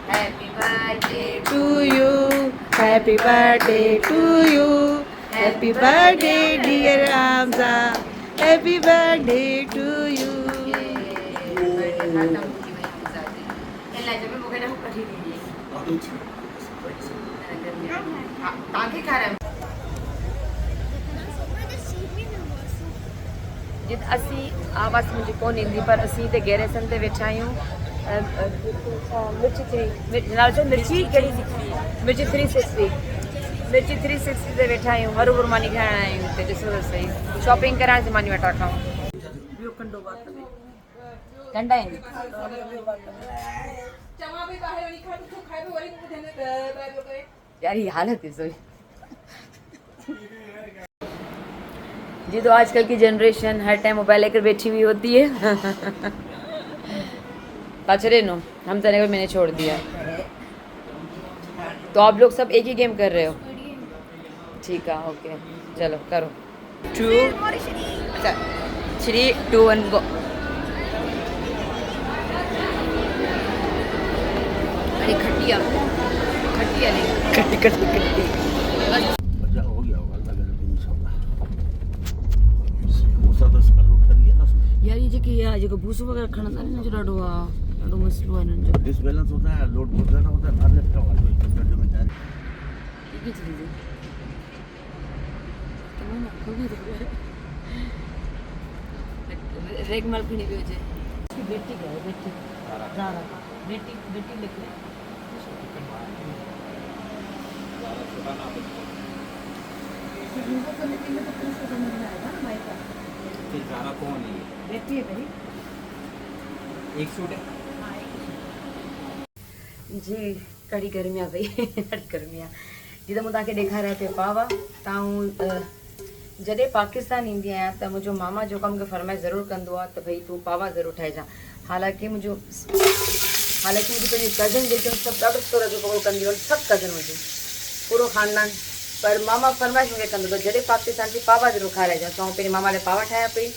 Happy birthday to you. Happy birthday to you. Happy birthday, dear Hamza. Happy birthday to you. तव्हांखे खारायो जित असीं आवाज़ मुंहिंजी कोन ईंदी पर असीं हिते गैरेसन ते वेठा आहियूं मिर्ची कहिड़ी मिर्ची 360 मिर्ची 360 ते वेठा आहियूं हरू मानी खाइण आया आहियूं हिते ॾिसो त सही शॉपिंग कराइण से मानी वटा खाऊं ॿियो कंडो बात में कंडा आहिनि यार ये हालत है सोई जी तो आजकल की जनरेशन हर टाइम मोबाइल लेकर बैठी हुई होती है पाचरे नो हम तने को मैंने छोड़ दिया तो आप लोग सब एक ही गेम कर रहे हो ठीक है ओके चलो करो 2 3 2 1 गो अरे खटिया खटिया नहीं खट्टी खट्टी खट्टी मजा हो गया होगा अल्लाह करे इंशाल्लाह मूसा तो इसका लोड कर लिया ना उसने यार ये जेके या जेको भूसो वगैरह खणंदा आहिनि न जो ॾाढो मसलो आहे हिननि जो डिसबैलेंस होता है लोड बहुत ज्यादा होता है बाहर लेफ्ट वाला गड्ढे में जा ये चीज़ है तमाम कभी रेग माल खणी वियो जे इसकी बेटी का है बेटी ज़ारा बेटी बेटी लिख ले ज़ारा कौन है बेटी है मेरी एक सूट है जी कड़ी गर्मी आहे भई ॾाढी गर्मी आहे जी त मूं तव्हांखे ॾेखारिया पिया पावा तव्हां जॾहिं पाकिस्तान ईंदी आहियां त मुंहिंजो मामा जो कमु मूंखे फरमाइश ज़रूरु कंदो आहे त भई तूं पावा ज़रूरु ठाहिजांइ हालांकि मुंहिंजी पंहिंजी कज़न जेके सभु ॾाढो सुठो रजो पकड़ो कंदियूं आहिनि सभु कज़न हुजे पूरो ख़ानदान पर मामा फरमाइश मूंखे कंदो त जॾहिं पाकिस्तान जी पावा ज़रूरु खाराइजांइ त आउं पहिरीं मामा लाइ पावा ठाहियां पई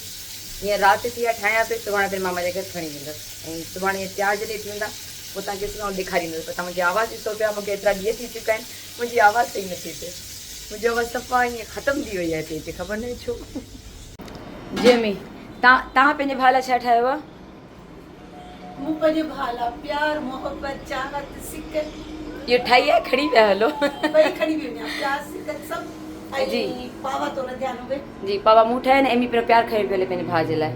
हीअं राति थी आहे ठाहियां पई सुभाणे पहिरीं मामा जे घर खणी वेंदसि ऐं सुभाणे तयारु जॾहिं थींदा पोइ तव्हांखे ॾेखारींदसि पर तव्हां मुंहिंजी आवाज़ ॾिसो पिया मूंखे एतिरा ॾींहं थी चुका आहिनि मुंहिंजी आवाज़ सही नथी थिए मुंहिंजी आवाज़ सफ़ा ईअं ख़तमु थी वई आहे हिते ख़बर न छो जेमी तव्हां पंहिंजे भाउ लाइ छा ठाहियो आहे मूं पंहिंजे भाउ लाइ प्यार मोहबत चाहत सिक इहो ठाही आहे खणी पिया हलो ॿई खणी बि वञा प्यार सिक सभु जी। ऐं पावा तो न ध्यानु हुजे जी पापा मूं ठाहिया आहिनि एमी पर प्यार खणी पियो हले पंहिंजे भाउ जे लाइ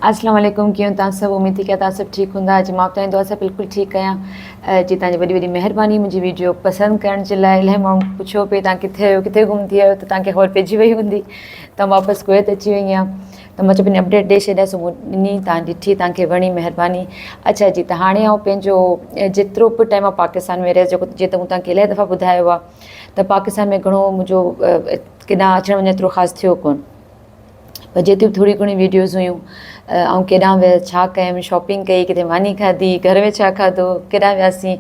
अस्सलाम वालेकुम कीअं तव्हां सभु उमेद थी कया तव्हां सभु ठीकु हूंदा अॼु मां तव्हांजी दुआ सां बिल्कुलु ठीकु आहियां जी तव्हांजी वॾी वॾी महिरबानी मुंहिंजी वीडियो पसंदि करण जे लाइ इलाही माण्हू पुछियो पिए तव्हां किथे आहियो किथे गुम थी आहियो त तव्हांखे ख़बर पइजी वई हूंदी त वापसि कुवैत अची वई आहियां त मां चयो पंहिंजी अपडेट ॾेई छॾियां सुबुह ॾिनी तव्हां ॾिठी तव्हांखे वणी महिरबानी अच्छा जी त हाणे आउं पंहिंजो जेतिरो बि टाइम आहे पाकिस्तान में रहियसि जेको जीअं त मूं तव्हांखे इलाही दफ़ा ॿुधायो आहे त पाकिस्तान में घणो मुंहिंजो केॾांहुं अचणु वञणु एतिरो ख़ासि थियो कोन पर जेतिरियूं थोरी घणी वीडियोज़ हुयूं ऐं केॾांहुं वियसि छा कयमि शॉपिंग कई किथे मानी खाधी घर में छा खाधो केॾांहुं वियासीं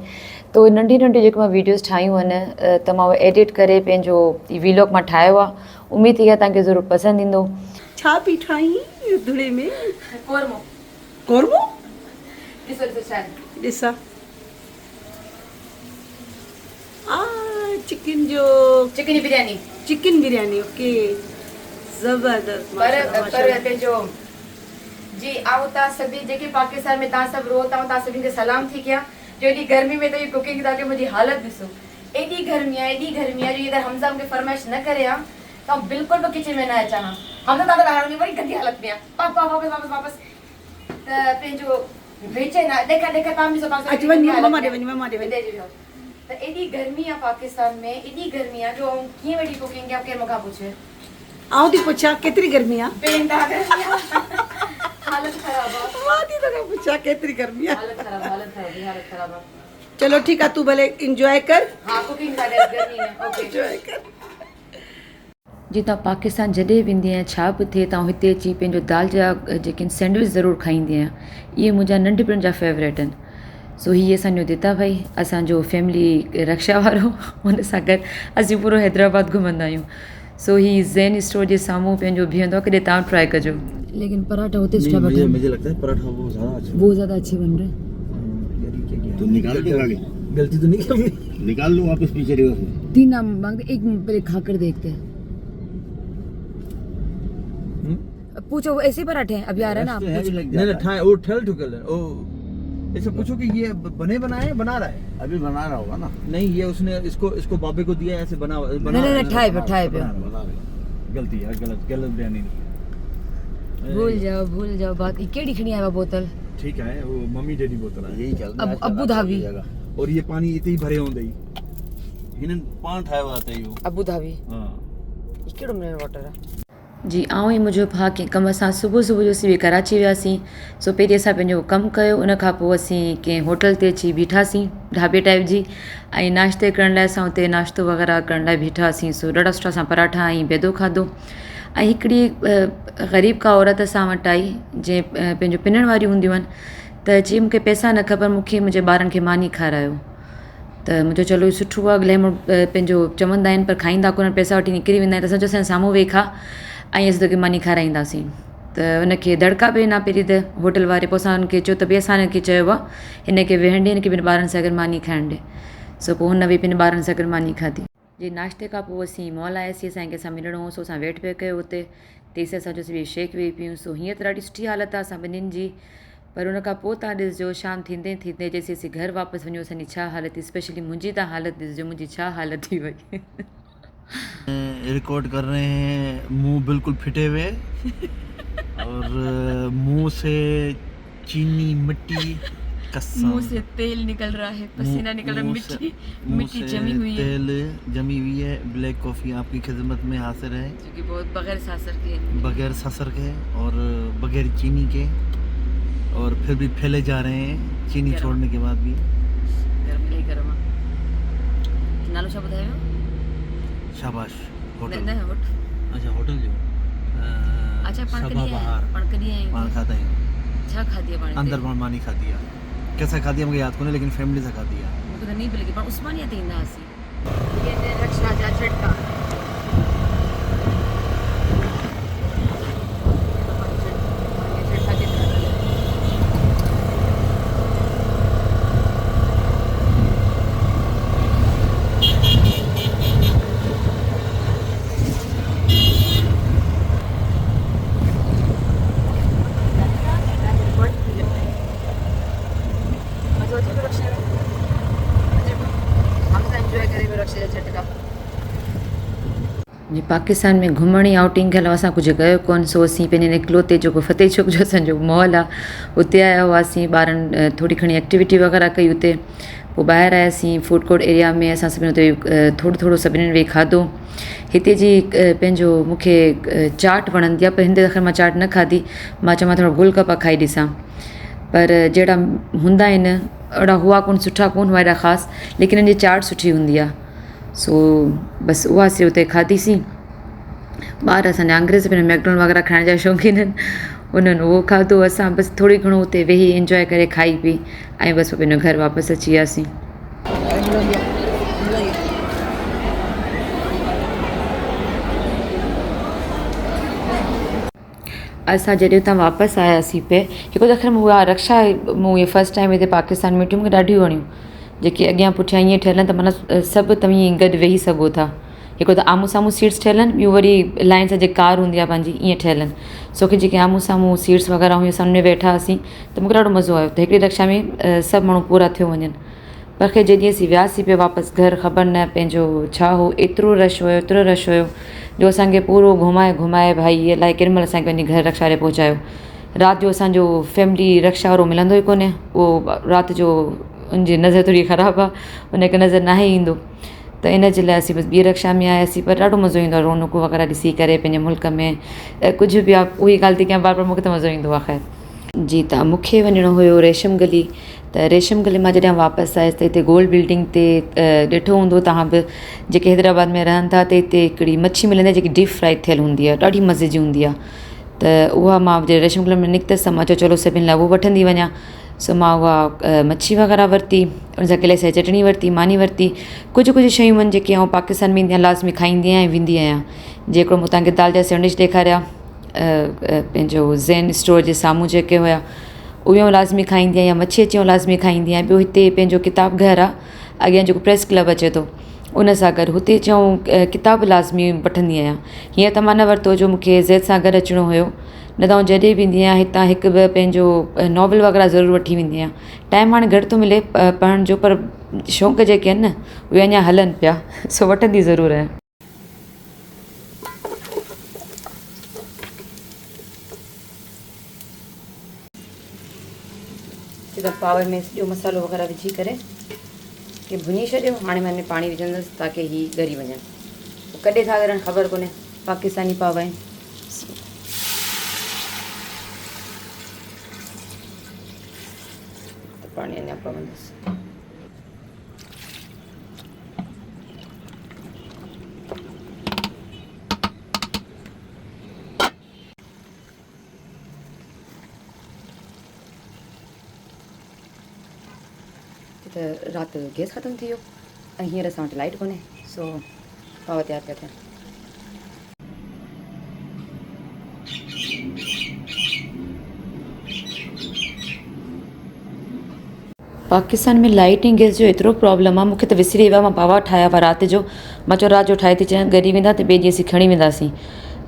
त उहे नंढी नंढी जेके मां वीडियोज़ ठाहियूं आहिनि त मां उहे एडिट करे पंहिंजो वीलॉग मां ठाहियो आहे उमेद थी आहे तव्हांखे ज़रूरु पसंदि ईंदो छा पई ठाहीं धुड़े में कोरमो कोरमो ॾिसो ॾिसो छा ॾिसां चिकन जो chicken biryani chicken biryani okay ज़बरदस्त पर पंहिंजो जी आऊं तव्हां सभी जेके पाकिस्तान में तव्हां सभु रहो तव्हां सभिनी खे सलाम थी कयां जो एॾी गर्मी में त इहा कुकिंग तव्हांखे मुंहिंजी हालत ॾिसो एॾी गर्मी आहे जो अगरि हमज़ा मूंखे फरमाइश न करे हा त आउं बिल्कुलु बि किचन में न अचां हा हमज़ा तव्हां त ॿाहिरि वरी गंदी हालत में आहे वापसि त पंहिंजो बेचैन आहे ॾेखार तव्हां बि अच वञ मम्मा ॾे वञ त एॾी गर्मी आहे पाकिस्तान में एॾी गर्मी आहे जो आउं कीअं वेठी कुकिंग कयां केरु मूंखां पुछे आउं थी पुछां केतिरी गर्मी आहे बेंदा गर्मी आहे हालत ख़राब आहे मां थी तोखां पुछां केतिरी गर्मी आहे हालत ख़राब आहे चलो ठीकु आहे तूं भले इंजॉय कर हाँ कुकिंग सां गॾु गर्मी में ओके इंजॉय कर जी तव्हां पाकिस्तान जॾहिं वेंदी आहियां छा बि थिए तव्हां हिते अची पंहिंजो दाल जा जेके आहिनि सैंडविच ज़रूरु खाईंदी आहियां इहे मुंहिंजा नंढपण जा फेवरेट आहिनि सो हीअ असांजो दिता भाई असांजो फैमिली रक्षा वारो हुन सां गॾु असीं पूरो हैदराबाद घुमंदा आहियूं सो हीअ ज़ैन स्टोर जे साम्हूं पंहिंजो बीहंदो आहे कॾहिं तव्हां ट्राई कजो लेकिन पराठा होते सुठा मुझे लगता है पराठा वो ज़्यादा अच्छा वो ज़्यादा अच्छे बन रहे तो निकाल के आगे गलती तो नहीं कभी। निकाल लो वापस पीछे रिवर्स में। 3 नाम मांगते, एक पहले खा कर देखते हैं। पूछो ऐसे पराठे हैं अभी आ रहा है ना आप? हैवी लग नहीं जाता नहीं है। ठाए वो ठेल ठुकल है ओ। ऐसे पूछो कि ये बने बनाए हैं, बना रहा है? अभी बना रहा होगा ना। नहीं ये उसने इसको बाबे को दिया ऐसे बना नहीं, ठाए पे बना रहा। गलती है, गलत बयानी नहीं। भूल जाओ बात। ये केड़ी खणी आया बोतल? ठीक है वो मम्मी डैडी बोतल है। यही चल रहा है। Abu Dhabi. और ये पानी इतने ही भरे होंगे ही। हिनन पांच ठाए हुआ था यो। Abu Dhabi. हाँ ये केड़ो मिनरल वाटर है? जी आऊं ऐं मुंहिंजो भाउ कंहिं कम सां सुबुह जो असीं कराची वियासीं। सो पहिरीं असां पंहिंजो कमु कयो, उन खां पोइ असीं कंहिं होटल ते अची बीठासीं ढाबे टाइप जी, ऐं नाश्ते करण लाइ असां हुते नाश्तो वग़ैरह करण लाइ बीठासीं। सो ॾाढा सुठा असां पराठा ऐं बेदो खाधो। ऐं हिकिड़ी ग़रीब का औरत असां वटि आई जंहिं पंहिंजो पिनण वारियूं हूंदियूं आहिनि, त चई मूंखे पैसा न ख़बर, मूंखे मुंहिंजे ॿारनि खे मानी खारायो। त मुंहिंजो चलो सुठो आहे, अॻिले पंहिंजो चवंदा आहिनि पर खाईंदा कोन, पैसा वठी निकिरी वेंदा आहिनि। त असां चयोसीं साम्हूं वेखा ऐं असीं तोखे मानी खाराईंदासीं। त हुनखे दड़का पई न पहिरीं त होटल वारे, पोइ असां हुनखे चयो त भई असां हिनखे चयो आहे हिनखे वेहण ॾे, हिनखे ॿिनि ॿारनि सां गॾु मानी खाइण ॾे। सो पोइ हुन बि पंहिंजे ॿारनि सां गॾु मानी खाधी। जे नाश्ते खां पोइ असीं मॉल आयासीं, असांखे असां मिलणो हो। सो असां वेट पिया कयो हुते, तेसीं असां चयोसीं ॿी शेक वेई पियूं। सो हीअं त ॾाढी सुठी हालत आहे असां ॿिन्हिनि जी, पर हुन खां पोइ तव्हां ॾिसजो शाम थींदे जेसीं असीं घर वापसि वञूं असांजी छा हालत थी। स्पेशली मुंहिंजी तव्हां हालत ॾिसजो, मुंहिंजी छा हालत थी वई। रिकॉर्ड कर रहे हैं, मुंह बिल्कुल फिटे हुए और मुंह से चीनी मिट्टी कसम, मुंह से तेल निकल रहा है, पसीना निकल रहा है, मिट्टी जमी हुई है, तेल जमी हुई है। ब्लैक कॉफ़ी आपकी खिदमत में हाजिर है, जो कि बहुत बगैर सासर के, बगैर ससर के और बगैर चीनी के, और फिर भी फैले जा रहे हैं चीनी छोड़ने के बाद भी। गरम नहीं गरम नालो छा ॿुधायो? शाबाश होटल। न होटल। अच्छा होटल जो अच्छा पाण सबा कॾहिं बहार पाण कॾहिं पाण खाता है छा खाधी आहे पाण? अंदर पाण मानी खाती है। कैसा खाती है मुझे याद कोने, लेकिन फैमिली से खाती है। मूंखे त नहीं पियो लॻे, पाण उस्मानिया ते ईंदा हुआसीं। ये रक्षा जा झटका। जी पाकिस्तान में घुमण जी आउटिंग के अलावा असां कुझु कयो कोन। सो असीं पंहिंजे निकलोते जेको फतेह चौक जो असांजो मॉल आहे उते आया हुआसीं। ॿारनि थोरी घणी एक्टिविटी वग़ैरह कई हुते। पोइ ॿाहिरि आयासीं फूड कोर्ट एरिया में, असां सभिनी हुते थोरो सभिनीनि वेही खाधो। हिते जी पंहिंजो मूंखे चाट वणंदी आहे, पर हिन दफ़े मां चाट न खाधी। मां चवां थोरो गोलगप्पा खाई ॾिसां, पर जहिड़ा हूंदा आहिनि अहिड़ा हुआ कोन, सुठा कोन हुआ एॾा ख़ासि, लेकिन हिन जी चाट सुठी हूंदी आहे। सो बसि उहा असीं हुते खाधीसीं। ॿार असांजा अंग्रेज़ पंहिंजो मैकडोनल्ड वग़ैरह खाइण जा शौक़ीन आहिनि, उन्हनि उहो खाधो। असां बसि थोरी घणो हुते वेही इंजॉय करे खाई पी ऐं बसि पंहिंजो घर वापसि अची वियासीं। असां जॾहिं हुतां वापसि आयासीं पे, हिकु दफ़े उहा रक्षा मूं इहे फस्ट टाइम हिते पाकिस्तान में ॾिठियूं, मूंखे ॾाढियूं वणियूं। जेके अॻियां पुठियां ईअं ठहियल आहिनि त माना सभु तव्हीं गॾु वेही सघो था। हिकु त आम्हूं साम्हूं सीट्स ठहियल आहिनि, ॿियूं वरी लाइन सां जेकी कार हूंदी आहे पंहिंजी ईअं ठहियल आहिनि। सो की जेके आम्हूं साम्हूं सीट्स वग़ैरह हुयूं असां हुन में वेठा हुआसीं त मूंखे ॾाढो मज़ो आयो। त हिकिड़ी रक्षा में सभु माण्हू पूरा थियो वञनि। पर खे जॾहिं असीं वियासीं पिया वापसि घर, ख़बर न पंहिंजो छा हो, एतिरो रश हुयो एतिरो रश हुयो जो असांखे पूरो घुमाए भाई अलाए केॾी महिल असांखे वञी घर रक्षा ॾे पहुचायो। राति जो असांजो फैमिली रक्षा वारो मिलंदो ई कोन्हे, उहो राति जो उनजी नज़र थोरी ख़राबु आहे, उनखे नज़र न आहे ईंदो। त इन जे लाइ असीं बसि ॿी रक्षा में आयासीं। पर ॾाढो मज़ो ईंदो आहे रौनकूं वग़ैरह ॾिसी करे पंहिंजे मुल्क में। कुझु बि आहे उहा ॻाल्हि थी कयां बार बार, मूंखे त मज़ो ईंदो आहे। ख़ैर जी, त मूंखे वञिणो हुयो रेशम गली। त रेशम गली मां जॾहिं वापसि आयसि त हिते गोल्ड बिल्डिंग ते ॾिठो हूंदो तव्हां बि, जेके हैदराबाद में रहनि था, त हिते हिकिड़ी मच्छी मिलंदी आहे जेकी डीप फ्राई थियल हूंदी आहे, ॾाढी मज़े जी हूंदी आहे। त उहा मां जॾहिं रेशम गली में निकितसि त मां चयो चलो सभिनि लाइ उहो वठंदी वञा। सो मां उहा मच्छी वग़ैरह वरिती, उन सां किले सां चटणी वरिती, मानी वरिती। कुझु शयूं आहिनि जेके आउं पाकिस्तान में ईंदी आहियां लाज़मी खाईंदी आहियां ऐं वेंदी आहियां। जेको मूं तव्हांखे दाल जा सैंडविच ॾेखारिया पंहिंजो ज़ैन स्टोर जे साम्हूं जेके हुया, उहो लाज़मी खाईंदी आहियां, मच्छी अचियो लाज़मी खाईंदी आहियां। ॿियो हिते पंहिंजो किताब घरु आहे, अॻियां जेको प्रेस क्लब अचे थो उन सां गॾु हुते चऊं किताब लाज़मी वठंदी आहियां। हीअं त मां न वरितो जो मूंखे ज़ैद सां गॾु अचिणो हुयो, न त आउं जॾहिं बि ईंदी आहियां हितां हिकु ॿ पंहिंजो नॉवल वग़ैरह ज़रूरु वठी वेंदी आहियां। टाइम हाणे घटि थो मिले पढ़ण जो, पर शौक़ु जेके आहिनि न उहे अञा हलनि पिया, सो वठंदी ज़रूरु आहियां। पावर में सॼो मसालो वग़ैरह विझी करे की भुञी छॾियो। हाणे मां हिन पाणी विझंदसि ताकी हीअ ॻरी वञनि। कॾहिं था ॻरनि ख़बर कोन्हे, पाकिस्तानी पाव आहिनि। पाणी अञा पवंदसि। त राति जो गैस ख़तमु थी वियो ऐं हींअर असां वटि लाइट कोन्हे, सो पाव तयारु पिया थियनि। पाकिस्तान में लाइट ऐं गैस जो एतिरो प्रॉब्लम आहे, मूंखे त विसरी वियो आहे। मां पावा ठाहिया हुआ राति जो, मां चयो राति जो ठाहे थी अचां, ॻरी वेंदा त ॿिए ॾींहुं असीं खणी वेंदासीं।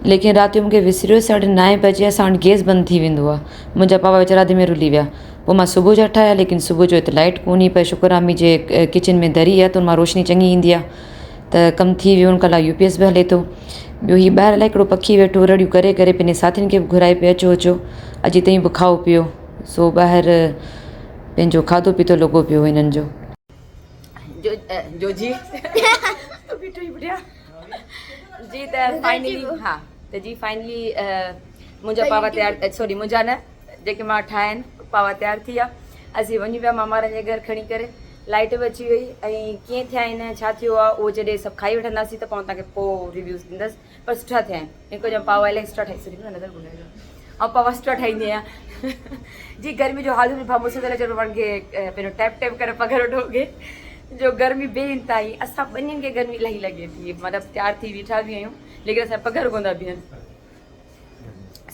लेकिन राति जो मूंखे विसरियो, 9:30 बजे असां वटि गैस बंदि थी वेंदो आहे। मुंहिंजा पावा वीचारा अध में रुली विया। पोइ मां सुबुह जा ठाहिया, लेकिन सुबुह जो हिते लाइट कोन हुई, पर शुक्र आहे मुंहिंजे किचन में दरी आहे त मां रोशनी चङी ईंदी आहे त कमु थी वियो। उन कलाक UPS बि हले थो। ॿियो हीउ ॿाहिरि अलाए हिकिड़ो पखी वेठो रड़ियूं करे करे पंहिंजे साथियुनि खे बि घुराए पियो, अचो अचो, अॼु ताईं बि खाओ पियो। सो ॿाहिरि पंहिंजो खाधो पीतो लॻो पियो हिननि जो। जो जी जी त फाइनली हा त जी फाइनली मुंहिंजा पावा तयारु, सॉरी मुंहिंजा न, जेके मां ठाहिया आहिनि पावा तयारु थी विया। असीं वञी पिया मामा जे घर खणी करे, लाइट बि अची वई ऐं कीअं थिया आहिनि छा थियो आहे उहो जॾहिं सभु खाई वठंदासीं त पोइ तव्हांखे पोइ रिव्यूज़ ॾींदसि। पर सुठा थिया आहिनि। हिकु जो पावा इलाही सुठा ठाही सघंदी नज़र घुराए ऐं पावा सुठा ठाहींदी आहियां। जी गर्मी जो हाल बि मूंसां त चयो पाण खे पहिरियों टैप टैप करे पघर वठोगे, जो गर्मी बेइंतिहाई। असां ॿिन्हिनि खे गर्मी इलाही लॻे थी, मतिलबु तयारु थी बीठा बि आहियूं, लेकिन असां पघर कोन था बीहनि।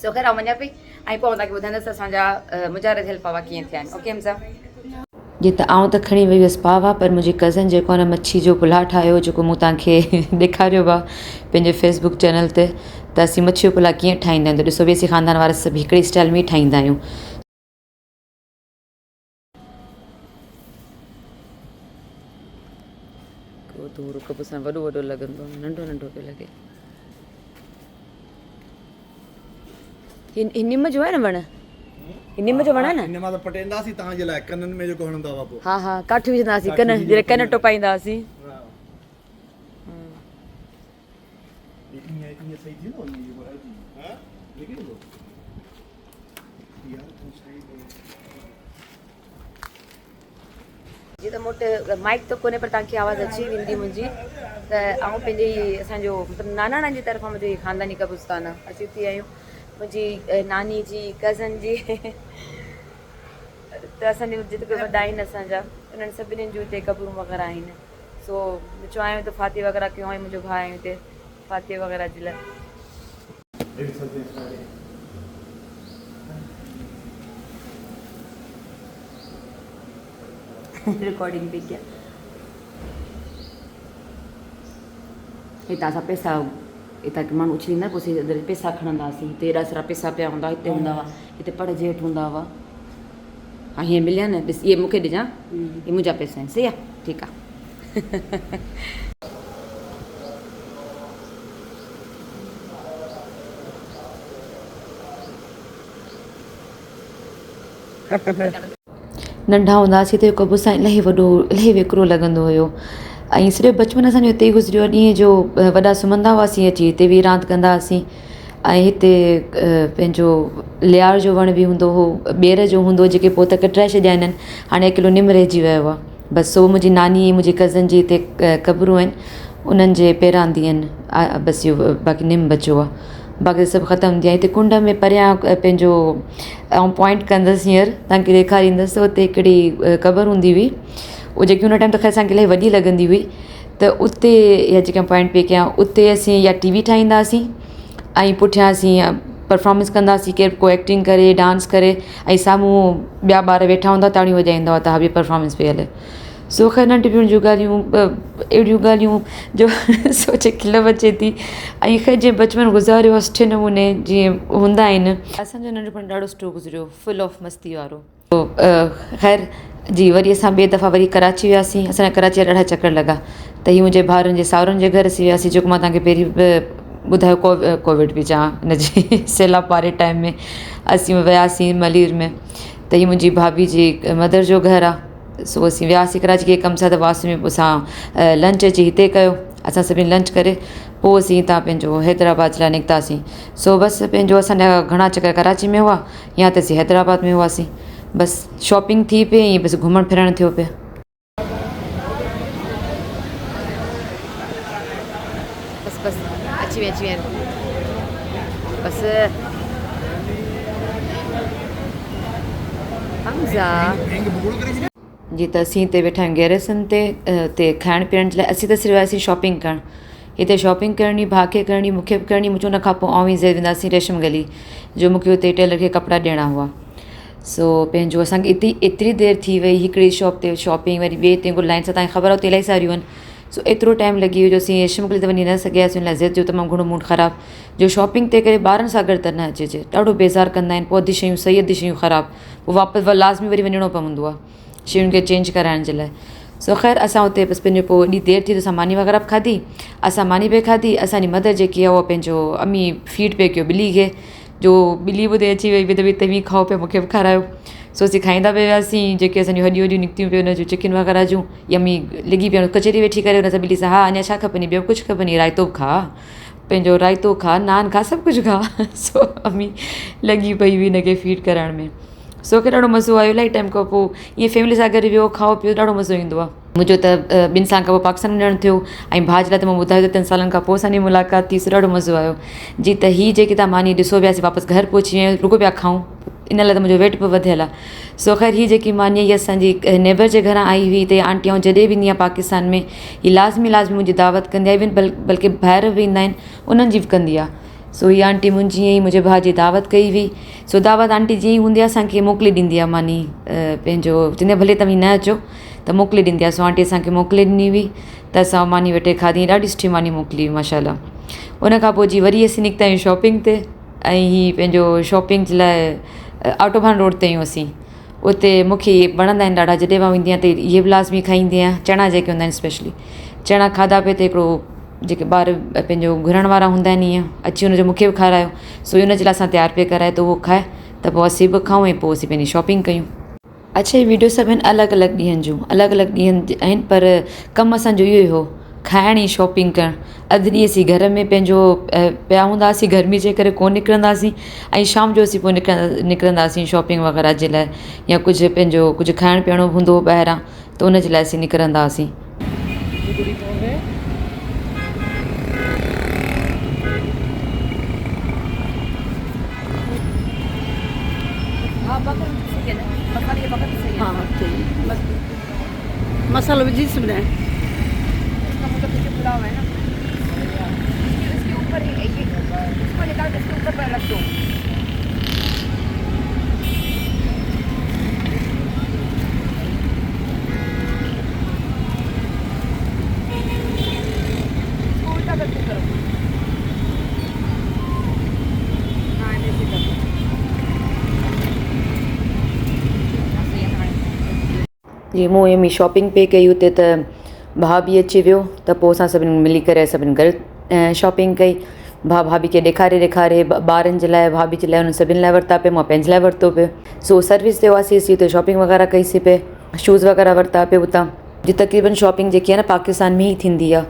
सो ख़ैर आउं वञा पई ऐं पोइ तव्हांखे ॿुधाईंदसि असांजा मुंहिंजा थियल पावा कीअं थिया आहिनि। ओके हमसा जी। त आउं त खणी वई हुअसि पावा, पर मुंहिंजी कज़न जेको आहे न मच्छी जो पुलाउ ठाहियो, जेको मूं तव्हांखे ॾेखारियो आहे पंहिंजे फेसबुक चैनल ते, त असीं मच्छी जो पुलाउ कीअं ठाहींदा आहियूं। त ॾिसो वेसी ख़ानदान वारा सभु हिकिड़ी स्टाइल में ई ठाहींदा आहियूं। थोरो कप सां वॾो वॾो लॻंदो आहे, नंढो नंढो पियो लॻे। ही निम जो आहे न वण, ही निम जो वण आहे न, इन मां त पटेंदासीं तव्हांजे लाइ कननि में जेको हणंदा हुआ पोइ। हा हा काठी विझंदासीं, कन जॾहिं कन टोपाईंदा हुआसीं। ईअं सही थी न हां लेकिन वो यार तू सही जी त मोटे माइक त कोन्हे, पर तव्हांखे आवाज़ अची वेंदी मुंहिंजी। त आउं पंहिंजे असांजो मतिलबु नानाणा जी तरफ़ां मुंहिंजी ख़ानदानी कब्रिस्तान अची थी आहियूं, मुंहिंजी नानी जी कज़न जी। त असांजे जेके वॾा आहिनि असांजा, उन्हनि सभिनीनि जूं हिते कबरूं वग़ैरह आहिनि। सो चयो आहियूं त फाती वग़ैरह कयूं, ऐं मुंहिंजो भाउ आहियूं हिते फाती वग़ैरह जे लाइ। रिकॉर्डिंग भी किया। हितां असां पैसा हितां माण्हू उछलींदा, पोइ पैसा खणंदा हुआसीं। हिते हेॾा सारा पैसा पिया हूंदा, हिते हूंदा हुआ, हिते पर जेठ हूंदा हुआ। हा हीअं मिलिया न, ॾिस इहे मूंखे ॾिजां, इहे मुंहिंजा पैसा आहिनि। सही आहे, ठीकु आहे। नंढा हूंदासीं त कब्रिस्तान इलाही वॾो, इलाही विकिरो लॻंदो हुयो। ऐं सिर्फ़ु बचपन असांजो हिते ई गुज़रियो। ॾींहं जो वॾा सुम्हंदा हुआसीं, अची हिते बि रांदि कंदा हुआसीं। ऐं हिते पंहिंजो लियार जो वण बि हूंदो हुओ, ॿेर जो हूंदो, जेके पोइ त कटाए छॾिया आहिनि। हाणे 1 किलो निम रहिजी वियो आहे बसि। सो मुंहिंजी नानी, मुंहिंजी कज़न जी हिते क़बरूं आहिनि, उन्हनि जे पहिरां आहिनि बसि। इहो बाक़ी निम बचियो आहे, बाक़ी सभु ख़तमु थी आहे। हिते कुंड में परियां पंहिंजो ऐं पॉइंट कंदसि, हींअर तव्हांखे ॾेखारींदसि। हुते हिकिड़ी क़बर हूंदी हुई, उहा जेकी हुन टाइम त ख़ैर असांखे इलाही वॾी लॻंदी हुई। त उते इहा जेका पॉइंट पई कयां, उते असीं या TV ठाहींदा हुआसीं, ऐं पुठियां असीं परफॉर्मेंस कंदासीं, केरु को एक्टिंग करे, डांस करे, ऐं साम्हूं ॿिया ॿार वेठा हूंदा ताड़ियूं वॼाईंदा हुआ त हा बि परफॉर्मेंस पई हले। सो ख़ैर नंढियूं जूं ॻाल्हियूं, अहिड़ियूं ॻाल्हियूं जो सोचे खिल अचे थी। ऐं ख़ैर जीअं बचपन गुज़ारियो सुठे नमूने जीअं हूंदा आहिनि। असांजो नंढपण ॾाढो सुठो गुज़रियो, फुल ऑफ मस्ती वारो। ख़ैर जी वरी असां ॿिए दफ़ा वरी कराची वियासीं। असांजा कराची जा ॾाढा चकर लॻा त हीअ मुंहिंजे भाउरनि जे सावरनि जे घर असीं वियासीं, जेको मां तव्हांखे पहिरीं ॿुधायो कोविड बि चवां हिनजे सैलाब वारे टाइम में असीं वियासीं मलीर में। त हीअ मुंहिंजी भाभी जी मदर जो घरु आहे। सो असीं वियासीं कराची के कम सां त वास में असां लंच अची हिते कयो। असां सभिनी लंच करे पोइ असीं हितां पंहिंजो हैदराबाद लाइ निकितासीं। सो बसि पंहिंजो असांजा घणा चकर कराची में हुआ, या त असीं हैदराबाद में हुआसीं। बसि शॉपिंग थी पई, ईअं बसि घुमणु फिरणु थियो पियो। बसि अची विया बसि जी। त असीं हिते वेठा आहियूं गैरसन ते खाइण पीअण जे लाइ। असीं त सिर्फ़ु वियासीं शॉपिंग करणु। हिते शॉपिंग करणी, भाउ खे करणी, मूंखे बि करणी। मुंहिंजो उन खां पोइ आऊं ई ज़रूरु वेंदासीं रेशम गली, जो मूंखे हुते टेलर खे कपिड़ा ॾियणा हुआ। सो पंहिंजो असांखे एतिरी देरि थी वई हिकिड़ी शॉप ते शॉपिंग, वरी ॿिए ते लाइन सां, तव्हांखे ख़बर आहे हुते इलाही सारियूं आहिनि। सो एतिरो टाइम लॻी वियो जो असीं रेशम गली त वञी न सघियासीं। उन लाइ ज़िद जो तमामु घणो मूड ख़राबु, जो शॉपिंग ते करे ॿारनि सां गॾु त न अचिजे, ॾाढो बेज़ारु कंदा आहिनि। पोइ अधु शयूं सही, अधु शयूं ख़राबु, पोइ वापसि लाज़मी वरी वञिणो पवंदो आहे शयुनि खे चेंज कराइण जे लाइ। सो ख़ैर असां हुते बसि पंहिंजो पोइ एॾी देरि थी त असां मानी वग़ैरह बि खाधी। असां मानी बि खाधी। असांजी मदर जेकी आहे उहा पंहिंजो अम्मी फीड पे कयो ॿिली खे, जो ॿिली ॿुधे अची वई बि त तव्हीं खाओ पिया, मूंखे बि खारायो। सो असीं खाईंदा पिया वियासीं। जेके असांजियूं हॾियूं वॾियूं निकितियूं पियूं हुन जूं चिकन वग़ैरह जूं, यम्मी लॻी पियूं कचरी वेठी करे हुन सां ॿिली सां, हा अञा छा खपनि, ॿियो कुझु खपनि, रायतो बि खा, पंहिंजो रायतो खा, नान खा, सभु कुझु खा। सो अम्मी लॻी पई हुई हिनखे फीड करण में। सो खे ॾाढो मज़ो आयो। इलाही टाइम खां पोइ ईअं फैमिली सां गॾु वियो, खाओ पीओ, ॾाढो मज़ो ईंदो आहे। मुंहिंजो त 2 साल खां पोइ पाकिस्तान वञणु थियो, ऐं भाउ जे लाइ त मां ॿुधायो त 3 सालनि खां पोइ असांजी मुलाक़ात थी। सो ॾाढो मज़ो आयो जी। त हीअ जेकी तव्हां मानी ॾिसो वियासीं, वापसि घर पहुची विया आहियूं, रुॻो पिया खाऊं, इन लाइ त मुंहिंजो वेट बि वधियलु आहे। सो ख़ैर हीअ जेकी मानी हीअ असांजी नेबर जे घरां आई हुई। त आंटी ऐं जॾहिं बि ईंदी आहे पाकिस्तान में, हीअ लाज़मी मुंहिंजी दावत कंदी आहे। इवन बल्कि ॿाहिरि बि ईंदा आहिनि उन्हनि जी बि कंदी आहे। सो हीअ आंटी मुंहिंजी ईअं ई मुंहिंजे भाउ जी दावत कई हुई। सो दावत आंटी जीअं ई हूंदी आहे असांखे मोकिले ॾींदी आहे मानी, पंहिंजो चवंदी आहे भले तव्हीं न अचो त मोकिले ॾींदी आहे। सो आंटी असांखे मोकिले ॾिनी हुई त असां मानी वठी खाधी। ॾाढी सुठी मानी मोकिली हुई माशाल्लाह। उन खां पोइ जी वरी असीं निकिता आहियूं शॉपिंग ते, ऐं हीअ पंहिंजो शॉपिंग जे लाइ ऑटोबान रोड ते आहियूं असीं। उते मूंखे इहे वणंदा आहिनि ॾाढा। जॾहिं मां वेंदी आहियां त इहे बि लाज़मी खाईंदी आहियां, चणा जेके हूंदा आहिनि स्पेशली चणा खाधा पिए। त हिकिड़ो जेके ॿार पंहिंजो घुरण वारा हूंदा आहिनि ईअं अची हुनजो मूंखे बि खारायो। सो हुनजे लाइ असां तयारु पिया कराए त उहो खाए, त पोइ असीं बि खाऊं ऐं पोइ असीं पंहिंजी शॉपिंग कयूं। अच्छा हीअ वीडियो सभु आहिनि अलॻि अलॻि ॾींहंनि जूं, अलॻि अलॻि ॾींहंनि आहिनि, पर कमु असांजो इहो ई हो, खाइण ई शॉपिंग करणु। अधु ॾींहुं असीं घर में पंहिंजो पिया हूंदासीं, गर्मी जे करे कोन निकिरंदासीं, ऐं शाम जो असीं पोइ निकिरंदासीं शॉपिंग वग़ैरह जे लाइ, या कुझु पंहिंजो कुझु खाइणु पीअणो हूंदो हो ॿाहिरां त उन जे लाइ असीं निकिरंदा हुआसीं। मसालो विझी सघंदा आहिनि। जी मूं एम शॉपिंग पे कई हुते त भाउ बि अची वियो, त पोइ असां सभिनी मिली करे सभिनी गॾु शॉपिंग कई। भाउ भाभी खे ॾेखारे ॿारनि जे लाइ, भाभी जे लाइ, उन्हनि सभिनि लाइ वरिता पिया, मां पंहिंजे लाइ वरितो पियो। सो सर्विस ते हुआसीं असीं हुते शॉपिंग वग़ैरह कईसीं पे, शूज़ वग़ैरह वरिता पियो हुतां जी। तक़रीबन शॉपिंग जेकी आहे न पाकिस्तान में ई थींदी आहे,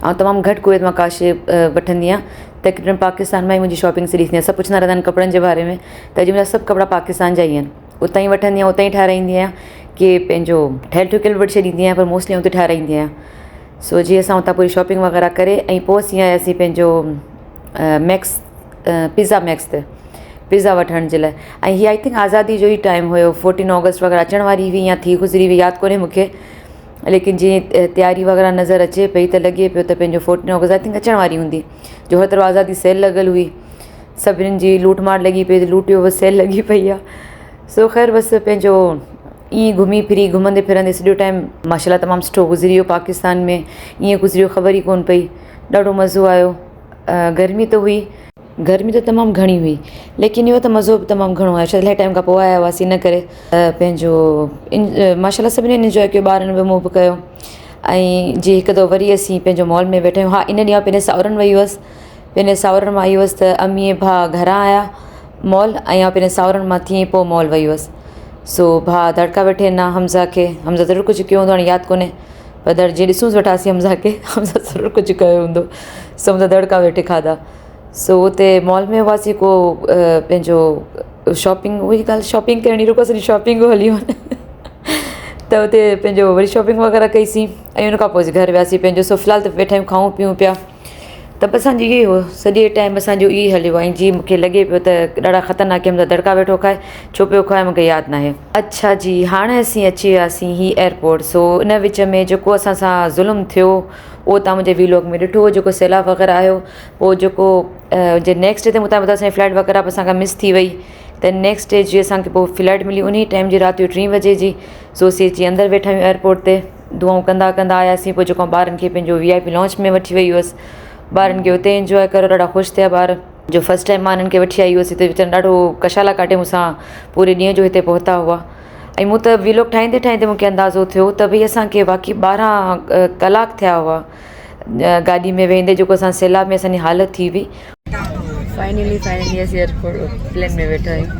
ऐं तमामु घटि कुवैत मां का शइ वठंदी आहियां। तक़रीबन पाकिस्तान में ई मुंहिंजी शॉपिंग सॼी थींदी आहे। सभु पुछंदा रहंदा आहिनि कपिड़नि जे बारे में, त अॼु मुंहिंजा सभु कपिड़ा पाकिस्तान जा ई आहिनि। उतां ई वठंदी आहियां, उतां ई ठाराईंदी आहियां, की पंहिंजो ठहियलु ठुकियलु वठी छॾींदी आहियां, पर मोस्टली उते ठाराईंदी आहियां। सो जीअं असां उतां पूरी शॉपिंग वग़ैरह करे ऐं पोइ असीं आयासीं पंहिंजो पिज़्ज़ा मैक्स ते पिज़्ज़ा वठण जे लाइ। ऐं हीअ आई थिंक आज़ादी जो ई टाइम हुयो, 14 ऑगस्ट वग़ैरह अचण वारी हुई या थी गुज़री हुई, यादि कोन्हे मूंखे, लेकिन जीअं तयारी वग़ैरह नज़र अचे पई त लॻे पियो त पंहिंजो 14 ऑगस्ट आई थिंक अचण वारी हूंदी, जो हर तरफ़ आज़ादी सेल लॻल हुई। सभिनीनि जी लूटमार लॻी पई, लूट जो बसि सेल लॻी पई आहे। सो ख़ैर बसि पंहिंजो ईअं घुमी फिरी घुमंदे फिरंदे सॼो टाइम माशाल्लाह तमामु सुठो गुज़री वियो पाकिस्तान में। ईअं गुज़रियो ख़बर ई कोन पई, ॾाढो मज़ो आयो। गर्मी त हुई, गर्मी त तमामु घणी हुई, लेकिन इहो त मज़ो बि तमामु घणो आयो। छो इलाही टाइम खां पोइ आया हुआसीं, इन करे पंहिंजो माशाल्लाह सभिनीनि इंजॉय कयो, ॿारनि बि मूं बि कयो। ऐं जीअं हिकु दफ़ो वरी असीं पंहिंजो मॉल में वेठा आहियूं। हा, इन ॾींहुं पंहिंजे साउरनि वई हुअसि, पंहिंजे साउरनि मां आई हुअसि त अम्मी भाउ घरां आया मॉल, ऐं आउं पंहिंजे साउरनि मां थी पोइ मॉल वई हुअसि। सो भाउ दड़का वेठे ना हमज़ा खे, हमज़ा ज़रूरु कुझु कयो हूंदो, हाणे यादि कोन्हे, पर जीअं ॾिसूंसि वेठासीं हमज़ा खे, हमज़ा ज़रूरु कुझु कयो हूंदो। सो हमज़ा दड़का वेठे खाधा। सो हुते मॉल में हुआसीं, को पंहिंजो शॉपिंग, उहा ई ॻाल्हि शॉपिंग करणी, रुको सॼी शॉपिंग हली वञे त हुते पंहिंजो वरी शॉपिंग वग़ैरह कईसीं, ऐं उन खां पोइ घर वियासीं पंहिंजो। सो फ़िलहालु त वेठा आहियूं, खाऊं पीऊं पिया। त बि असांजो इहो ई हो, सॼे टाइम असांजो इहो ई हलियो आहे। ऐं जीअं मूंखे लॻे पियो त ॾाढा ख़तरनाक हमज़ा दड़का वेठो खाए, छो पियो खाए मूंखे यादि न आहे। अच्छा जी, हाणे असीं अची वियासीं ही एयरपोर्ट। सो इन विच में जेको असां सां ज़ुल्म थियो उहो तव्हां मुंहिंजे वीलॉग में ॾिठो हो, जेको सैलाब वग़ैरह आयो। पोइ जेको जे नेक्स्ट डे ते मूं तव्हां ॿुधायो असांजी फ्लाइट वग़ैरह बि असांखां मिस थी वई। त नेक्स्ट डे जीअं असांखे पोइ फ्लाइट मिली उन टाइम जी राति जो 3 बजे जी। सो असीं अची अंदरि वेठा आहियूं एयरपोर्ट ते, दुआऊं कंदा कंदा आयासीं। पोइ जेको ॿारनि खे पंहिंजो VIP लॉन्च में वठी वई हुअसि, ॿारनि खे हुते इंजॉय कयो, ॾाढा ख़ुशि थिया ॿार। जो फस्ट टाइम मां हिननि खे वठी आई हुअसि हिते, वीचारा ॾाढो कशाला काटे मूंसां पूरे ॾींहं जो हिते पहुता हुआ। ऐं मूं त वीलॉग ठाहींदे ठाहींदे मूंखे अंदाज़ो थियो त भई असांखे बाक़ी 12 कलाक थिया हुआ गाॾी में वेंदे, जेको असां सैलाब में असांजी हालत थी हुई। फाइनली असीं एयरपोर्ट प्लेन में वेठा आहियूं।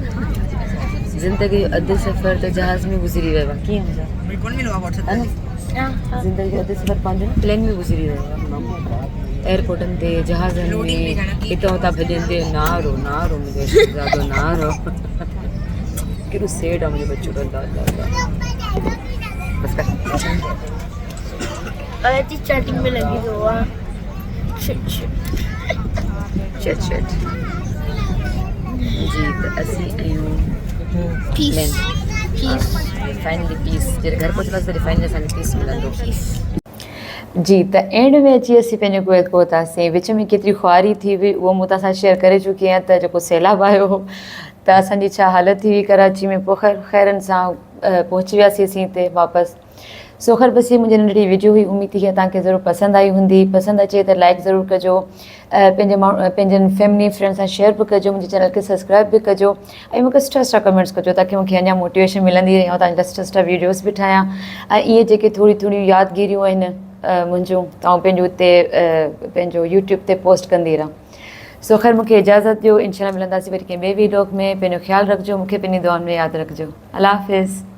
ज़िंदगी जो अधु सफ़र त जहाज़ में गुज़री वियो आहे। कीअं ज़िंदगी जो अधु सफ़र पंहिंजो प्लेन में गुज़री वियो आहे, एयरपोर्टनि ते, जहाज़नि में, हितां हुतां भॼंदे नारो नारो मुंहिंजो शहज़ादो नारो। केॾो सेड आहे मुंहिंजो बच्चो, चैटिंग में लगी तो हुआ शिट जी। त असीं आहियूं पीस फाइनली पीस, जॾहिं घर पहुचंदासीं तॾहिं फाइनली असांखे पीस मिलंदो जी। त एंड में अची असीं पंहिंजो कुवैत पहुतासीं। विच में केतिरी ख़ुआरी थी हुई उहो मूं तव्हां सां शेयर करे चुकी आहियां। त जेको सैलाब आयो हो त असांजी छा हालत थी हुई कराची में। पोइ ख़ैरनि सां पहुची वियासीं असीं हिते वापसि। सो ख़ैर बसि ही मुंहिंजी नंढड़ी वीडियो हुई, उमेद थी की तव्हांखे ज़रूरु पसंदि आई हूंदी। पसंदि अचे त लाइक ज़रूरु कजो, पंहिंजनि फैमिली फ्रेंड्स सां शेयर बि कजो, मुंहिंजे चैनल खे सब्सक्राइब बि कजो, ऐं मूंखे सुठा कमेंट्स कजो ताकी मूंखे अञा मोटिवेशन मिलंदी रहे, ऐं तव्हांजा सुठा वीडियोस बि ठाहियां। ऐं इहे जेके थोरी यादगिरियूं आहिनि मुंहिंजूं, तव्हां पंहिंजो हुते पंहिंजो यूट्यूब ते पोस्ट कंदी रहां। सो ख़ैर मूंखे इजाज़त ॾियो, इंशाल्लाह मिलंदासीं वरी कंहिं ॿिए वीडियो में। पंहिंजो ख़्यालु रखिजो, मूंखे पंहिंजी दुआउनि में यादि रखिजो। अल्लाह हाफ़िज़।